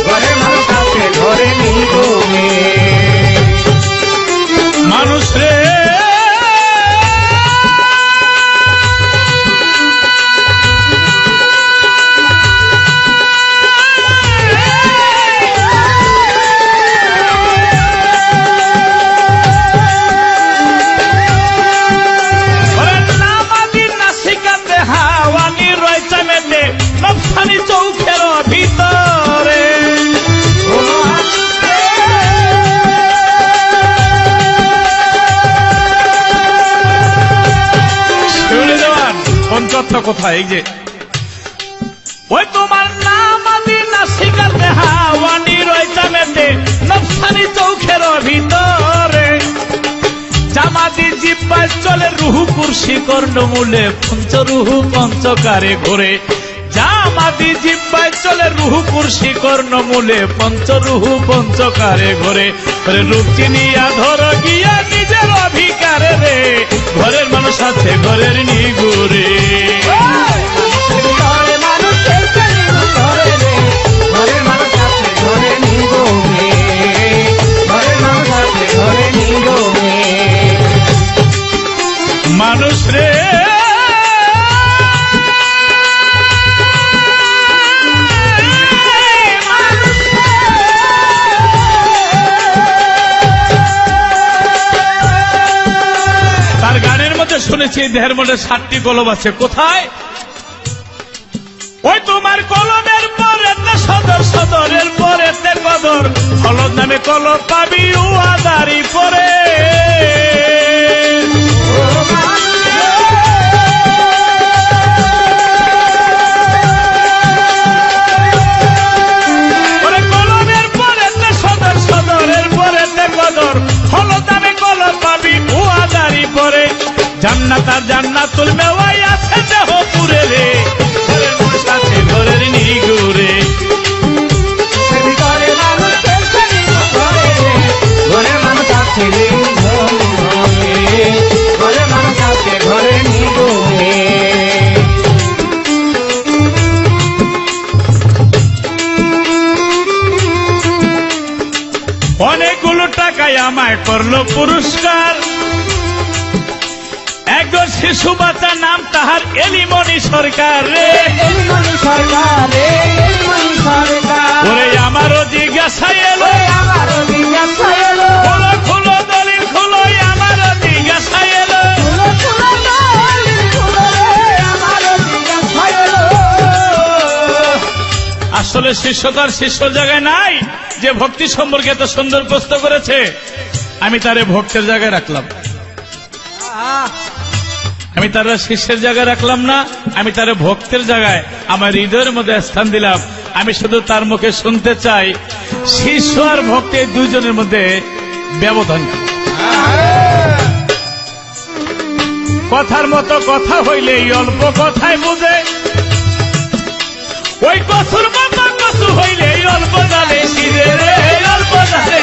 ঘরের মানুষ আছে ঘরে নিগুমে মানুষ রে চৌখের ভিতরে পঞ্চত্ব কোথায় এই যে ওই তোমার নাম আদি না শিকাতে হাওয়ানি রয়েছে মেতে নফসানি চৌখের ভিতরে জামাতি জিব্বায় চলে রুহু কুরসি কর্ণমূলে পঞ্চরুহু পঞ্চকারে ঘোরে জামাতি জিব্বায় চলে রুহু কুরসি কর্ণমূলে পঞ্চরুহু পঞ্চকারে ঘোরে রূপ চিনিয়া ধর গিয়া নিজের অধিকারে রে ঘরের মানুষ আছে ঘরের নিগুরে ঘরে মানুষ খেলছে নিগুম ঘরে রে ঘরের মানুষ আছে ঘরে নিগুমে ঘরের মানুষ আছে ঘরে নিগুমে মানুষ রে তার গানের মধ্যে শুনেছি দেহের মধ্যে 7টি কলম আছে কোথায় ওই তোমার কলমের পরেতে সদর সদরের পরেতে কদর হলদ নামে কলম পাবি উয়াদারি পরে কলমের পরেতে সদর সদরের পরেতে কদর হলদ নামে কলম পাবি উয়াদারি পরে জান্নাত আর জান্নাতুল মেওয়াই আছে দেহপুরে রে ঘরের মানুষ আছে ঘরের নিগুরে ঘরে মানুষ খেলছে নিগুম ঘরে রে ঘরের মানুষ আছে নিগুমে ঘরের মানুষ আছে ঘরে নিগুমে অনেকগুলো টাকায় আমায় করলো পুরস্কার একজন শিশু বাচ্চা নাম তাহার এলিমণি সরকার রে এলিমণি সরকার রে এলিমণি সরকার ওরে আমারও জিজ্ঞাসা এলো আমারও জিজ্ঞাসা এলো খোলো খোলো দলিল খোলো আমারও জিজ্ঞাসা এলো খুলো খুলো দলিল খুলো রে আমারও জিজ্ঞাসা এলো আসলে শিষ্য তার শিষ্য জায়গায় নাই যে ভক্তি সম্পর্কে এত সুন্দর প্রশ্ন করেছে আমি তারে ভক্তের জায়গায় রাখলাম আমি তারা শিষ্যের জায়গায় রাখলাম না আমি তারে ভক্তের জায়গায় আমার হৃদয়ের মধ্যে স্থান দিলাম আমি শুধু তার মুখে শুনতে চাই শিষ্য আর ভক্ত এই দুইজনের মধ্যে ব্যবধান কি? কথার মতো কথা হইলে এই অল্প কথায় বুঝে ওই কসুর মতো কসু হইলে এই অল্প জানে শিরে রে এই অল্প জানে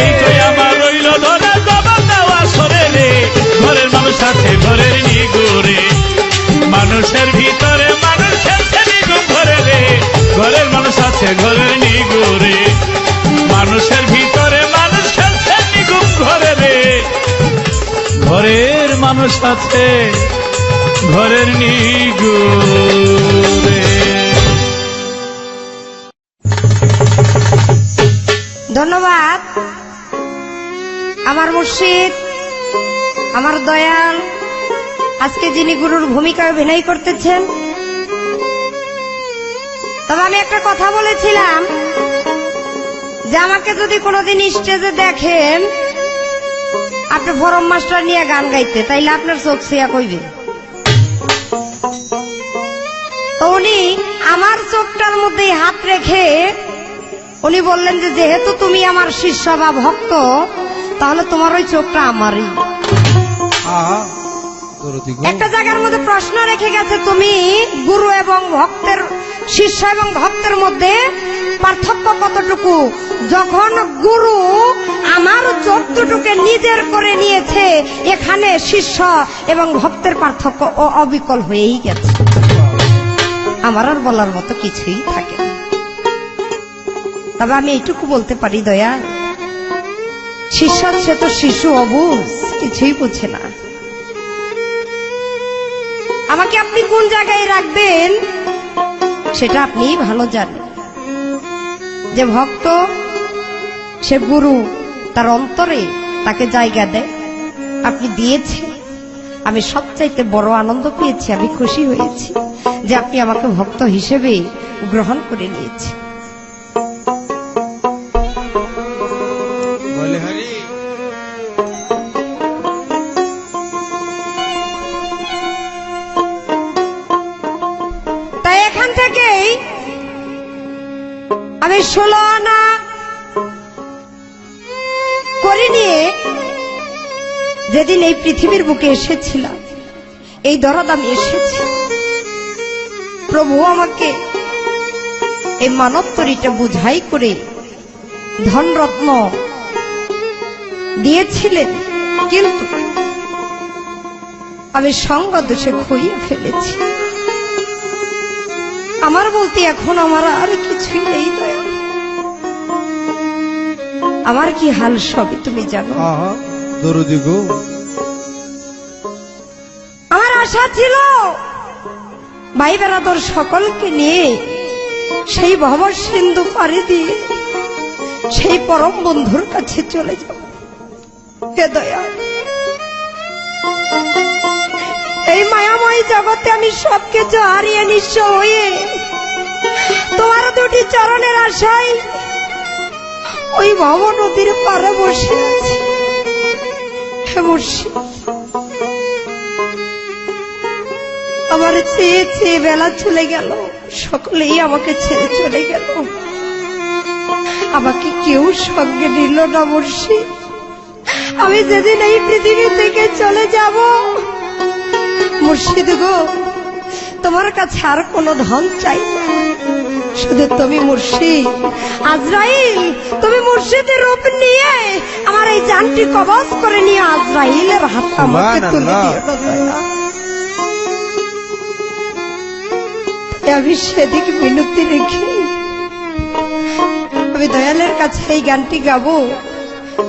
এই তো আমার রইল ধরা জবাব দেওয়া সরে রে ঘরের মানুষ আছে ঘরের নিগুরে মানুষের ভিতরে মানুষ খেলছে নিগুম ঘরে রে ঘরের মানুষ আছে ঘরের নিগুরে মানুষের ভিতরে মানুষ খেলছে নিগুম ঘরে রে ঘরের মানুষ আছে ঘরের নিগুরে ধন্যবাদ আমার মুর্শিদ আমার দয়াল আজকে যিনি গুরুর ভূমিকায় অভিনয় করতেছেন তবে আমি একটা কথা বলেছিলাম যে আমাকে যদি কোনোদিন স্টেজে দেখেন আপনি ফরম মাস্টার নিয়ে গান গাইতে তাইলে আপনার চোখ ছিয়া কইবে তো উনি আমার চোখটার মধ্যে হাত রেখে উনি বললেন যে যেহেতু তুমি আমার শিষ্য বা ভক্ত তাহলে তোমার ওই চোখটা আমারই একটা জায়গার মধ্যে প্রশ্ন রেখে গেছে তুমি গুরু এবং ভক্তের শিষ্য এবং ভক্তের মধ্যে পার্থক্য কতটুকু? যখন গুরু আমার যতটুকু নিজের করে নিয়েছে, এখানে শিষ্য এবং ভক্তের পার্থক্য অবিকল হয়েই গেছে। আমার আর বলার মতো কিছুই থাকে না। তবে আমি এইটুকু বলতে পারি, দয়া, শিষ্য সে তো শিশু, অবুঝ, কিছুই বুঝে না। আমাকে আপনি কোন জায়গায় রাখবেন সেটা আপনিই ভালো জানেন। যে ভক্ত সে গুরু তার অন্তরে তাকে জায়গা দেয়, আপনি দিয়েছেন। আমি সবচাইতে বড় আনন্দ পেয়েছি, আমি খুশি হয়েছি যে আপনি আমাকে ভক্ত হিসেবে গ্রহণ করে নিয়েছেন। বলে হরি তাই এখান থেকেই আমি 16 আনা করে নিয়ে যেদিন এই পৃথিবীর বুকে এসেছিলাম, এই দরদ আমি এসেছি, প্রভু আমাকে এই মানব তরীটা বুঝাই করে ধনরত্ন দিয়েছিলেন, কিন্তু আমি সঙ্গ দোষে খুইয়ে ফেলেছি। আমার বলতে এখন আমার আর কিছুই নেই দয়া। আমার কি হাল সবই তুমি জানো। দরদি গো, আমার আশা ছিল ভাই বেড়াদর সকলকে নিয়ে সেই ভব সিন্ধু পাড়ি দিয়ে সেই পরম বন্ধুর কাছে চলে যাব। হে দয়া, এই মায়াময় জগতে আমি সবকিছু হারিয়ে নিঃস্ব হয়ে তোমার দুটি চরণের আশায় ওই ভব নদীর পাড়ে বসে আছি। হে মুর্শিদ, আমার চেয়ে চেয়ে বেলা চলে গেল, সকলেই আমাকে ছেড়ে চলে গেল, আমাকে কেউ সঙ্গে নিল না। মুর্শিদ, আমি যেদিন এই পৃথিবী থেকে চলে যাব, মুর্শিদ গো, তোমার কাছে আর কোনো ধন চাই না, শুধু তুমি মুর্শিদ। আজরাইল, তুমি মুর্শিদের রূপ নিয়ে আমার এই জানটি কবজ করে নিয়ে আজরাইলের হাত আমাকে তুলে দিও না দয়া। আমি সেদিক মিনতি রেখে আমি দয়ালের কাছে এই গানটি গাবো।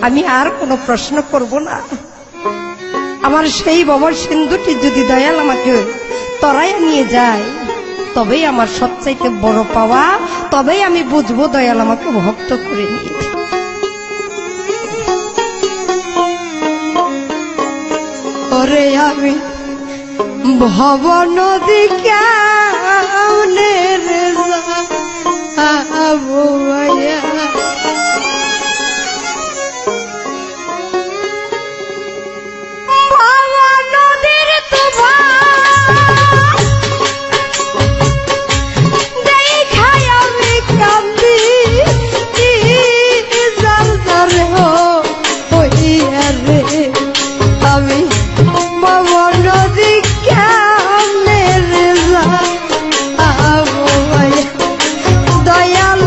আমি আর কোনো প্রশ্ন করব না। আমার সেই ভবর সিন্ধুটি যদি দয়াল আমাকে তরাইয়া নিয়ে যায়, তবেই আমার সবচাইতে বড় পাওয়া, তবেই আমি বুঝবো দয়াল আমাকে ভক্ত করে নিয়েছে। ওরে আমি ভব নদী কেমনে যাবো ভাইয়া, ভব নদীর তুফান দেখাই আমি কান্দি, যার ধরে হইয়া রে আমি ভব নদী কেমনে যাবো ভাইয়া, দয়াল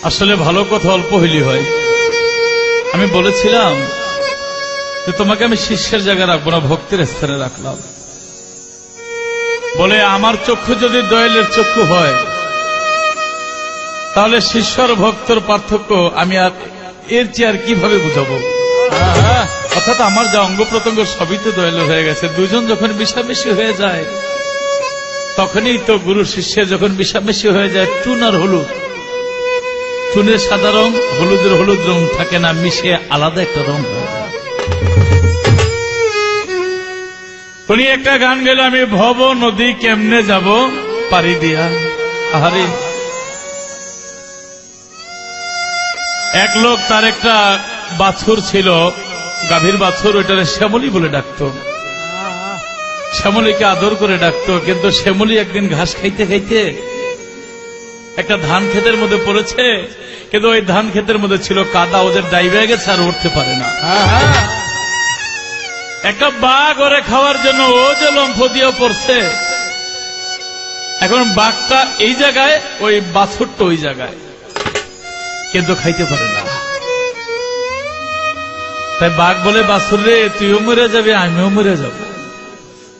আসলে ভালো কথা অল্প হইলি হয়। আমি বলেছিলাম যে তোমাকে আমি শিষ্যের জায়গায় রাখবো না, ভক্তের স্থানে রাখলাম। বলে আমার চক্ষু যদি দয়ালের চক্ষু হয় তাহলে শিষ্য আর ভক্তর পার্থক্য আমি আর এর চেয়ে আর কিভাবে বুঝাবো। অর্থাৎ আমার যা অঙ্গ প্রত্যঙ্গ সবই তো দয়ালের হয়ে গেছে। দুজন যখন মিশামিশি হয়ে যায় তখনই তো গুরু শিষ্যের যখন মিশামিশি হয়ে যায়, চুন আর হলুদ, চুনের সাদা রং হলুদের হলুদ রং থাকে না, মিশে আলাদা একটা রং হয়ে যায়। উনি একটা গান গেল, আমি ভব নদী কেমনে যাব পারি দিয়া। আহারে, এক লোক তার একটা বাছুর ছিল, গাভীর বাছুর, ওইটারে শ্যামলী বলে ডাকতো, শ্যামলীকে আদর করে ডাকতো। কিন্তু শ্যামলী একদিন ঘাস খাইতে খাইতে একটা ধান ক্ষেতের মধ্যে পড়েছে, কিন্তু ওই ধান ক্ষেতের মধ্যে ছিল কাদা, ওদের ডাইবে গেছে আর উঠতে পারে না। একটা বাঘ ওরে খাওয়ার জন্য ও যে লম্ফ দিয়ে পড়ছে, এখন বাঘটা এই জায়গায়, ওই বাছুরটা ওই জায়গায়, কিন্তু খাইতে পারে না। তাই বাঘ বলে, বাছুর রে তুইও মরে যাবে আমিও মরে যাব,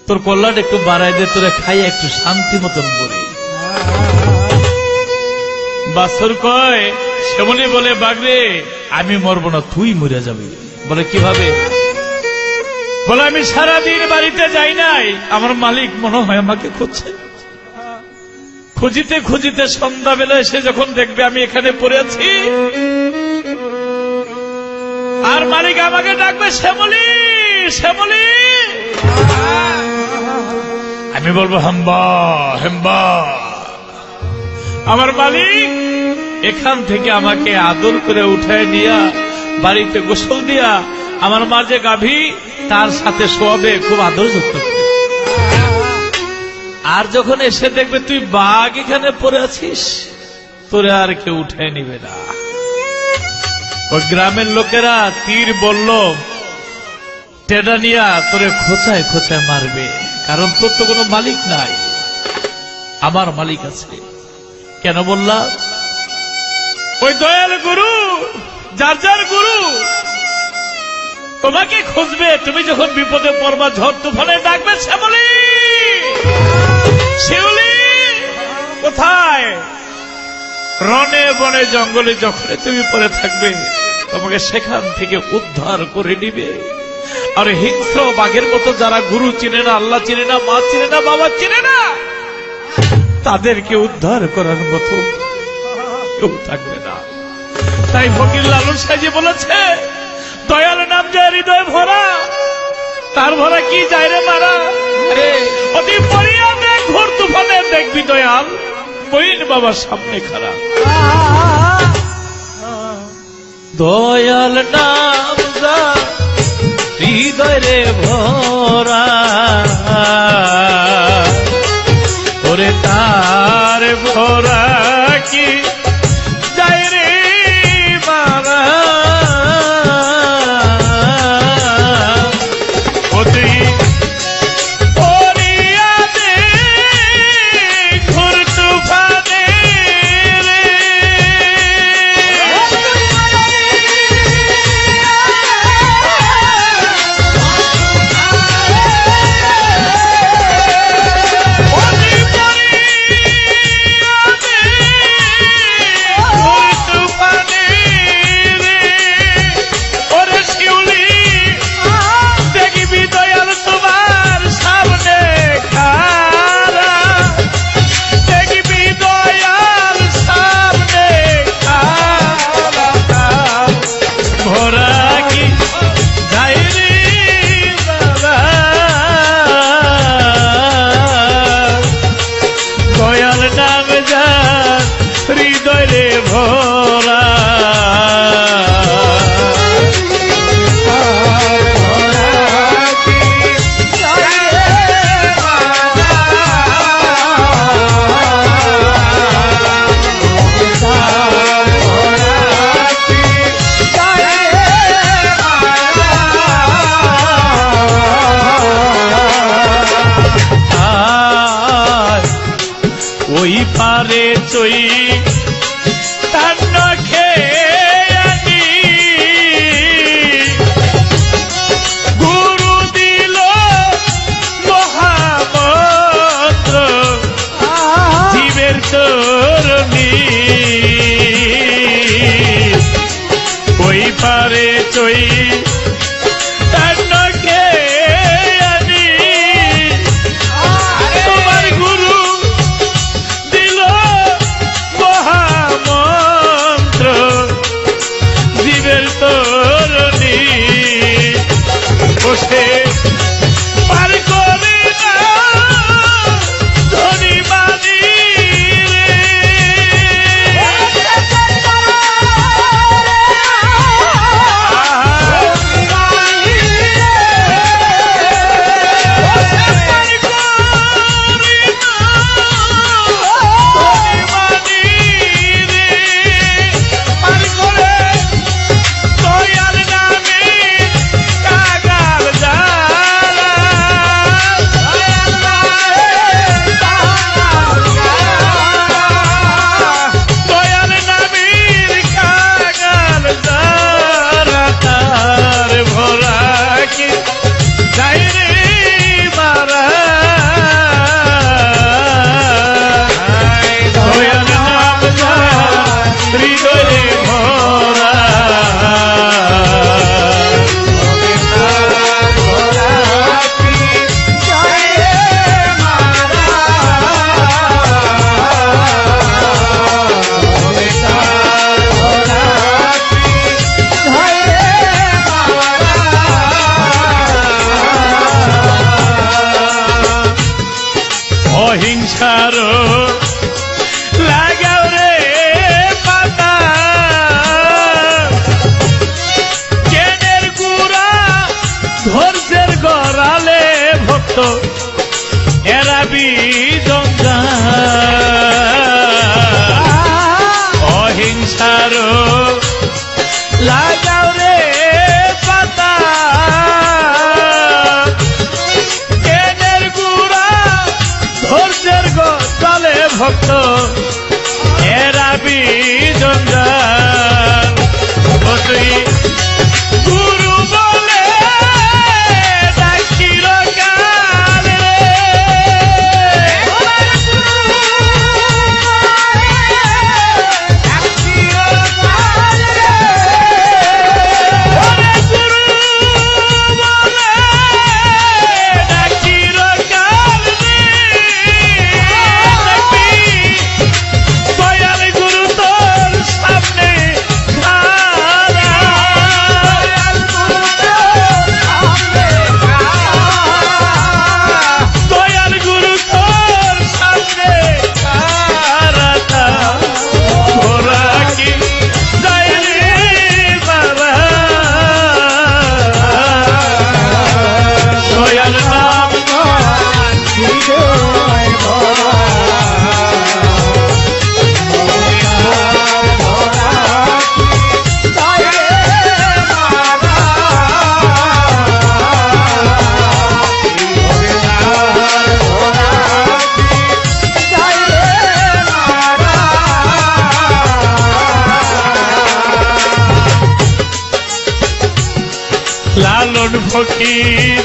তোর কল্যাণ একটু বাড়াই দে, তোরে খাই একটু শান্তি মতন বলি। বাছুর কয়, শ্যামলী বলে, বাঘ রে আমি মরবো না, তুই মরে যাবি। বলে কিভাবে? বলে আমি সারাদিন বাড়িতে যাই নাই, আমার মালিক মনে হয় আমাকে খুঁজছে, খুঁজিতে খুঁজিতে সন্ধ্যাবেলা এসে যখন দেখবে আমি এখানে পড়ে আছি, আর মালিক আমাকে ডাকবে, শ্যামলী শ্যামলী, আমি বলবো হাম্বা হেম্বা। আমার মালিক এখান থেকে আমাকে আদর করে উঠায় নিয়া বাড়িতে গোসল দিয়া আমার মা যে গাভী তার সাথে শোয়াবে, খুব আদর যত্ন করে। আর যখন এসে দেখবে তুই বাঘ এখানে পড়ে আছিস, তোরে আর কেউ উঠায় নিবে না। ওই গ্রামের লোকেরা তীর বলল টেডা নিয়া তোরে খোঁচায় খোঁচায় মারবে, কারণ তোর তো কোনো মালিক নাই, আমার মালিক আছে। কেন বললাম? ওই দয়াল গুরু, যার যার গুরু তোমাকে খুঁজবে, তুমি যখন বিপদে পড়বা, ঝড় তুফানে ডাকবে, শ্যামলী শিউলি কোথায়? রনে বনে জঙ্গলে যখন তুমি পড়ে থাকবে, তোমাকে সেখান থেকে উদ্ধার করে নিবে। আর হিংস্র বাঘের মতো যারা গুরু চিনে না, আল্লাহ চিনে না, মা চিনে না, বাবা চিনে না, তাদেরকে উদ্ধার করার মতো কেউ থাকবে না। তাই ফকির লালন সাহেব বলেছে, দয়াল নাম যে হৃদয় ভরা, তার ভরা কি যায় রে মারা। অতি পরিয়া দেখ ঘোর তুফানে, দেখবি দয়াল মঈন বাবার সামনে খাড়া। দয়াল নাম যা হৃদয় রে ভরা, ওরে তার ভরা কি যায় রে মারা। অতি পরিয়া দেখ ঘোর তুফানে রে, অহিংসার লাগাও রে পাতা কেনের গুড়া ধৈর্যের গড়ালে ভক্ত এরাবি অহিংসার লাগাও রে পাতা কেনের গুড়া ধৈর্যের গড়ালে ভক্ত এরাবি জঞ্জাল তুই গুরু বলে ডাকির কাল রে ওরে গুরু বলে ডাকির কাল রে ডাকি দয়াল গুরু তোর সামনে দয়াল গুরু তোর সামনে ওরা কি যাইলে বাবা দয়াল নাম লালন ফকির